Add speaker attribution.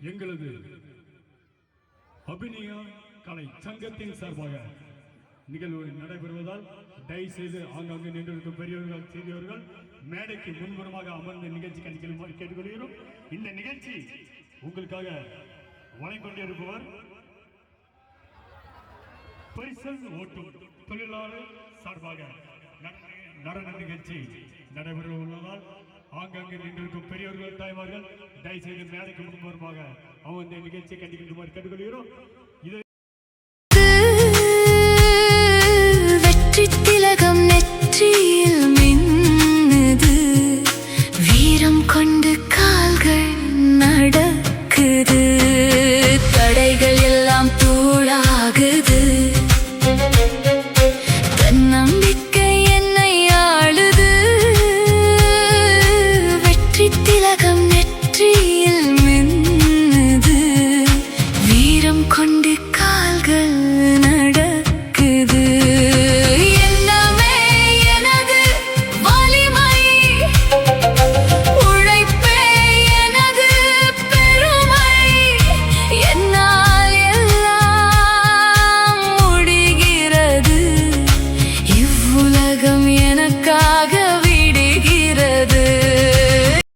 Speaker 1: எங்களது அபிநய கலை சங்கத்தின் சார்பாக நிகழ்வு நடைபெறுவதால் தயவு செய்து ஆங்காங்கு நின்றிருக்கும் பெரியவர்கள் சிறியவர்கள் மேடைக்கு முன்புறமாக அமர்ந்த நிகழ்ச்சி கணிக்குமாறு கேட்டுக்கொள்கிறோம். இந்த நிகழ்ச்சி உங்களுக்காக வழங்கிக்கொண்டிருப்பவர் பரிசல் ஓட்டும் தொழிலாளர் சார்பாக நடன நிகழ்ச்சி நடைபெற உள்ளதால் ஆங்காங்கு நின்றிருக்கும் பெரியவர்கள் தாய்மார்கள் தயவு செய்து மேடைக்கு முன்புறமாக அவங்க நிகழ்ச்சியை கண்டிக்குமாறு கேட்டுக்கொள்கிறோம்.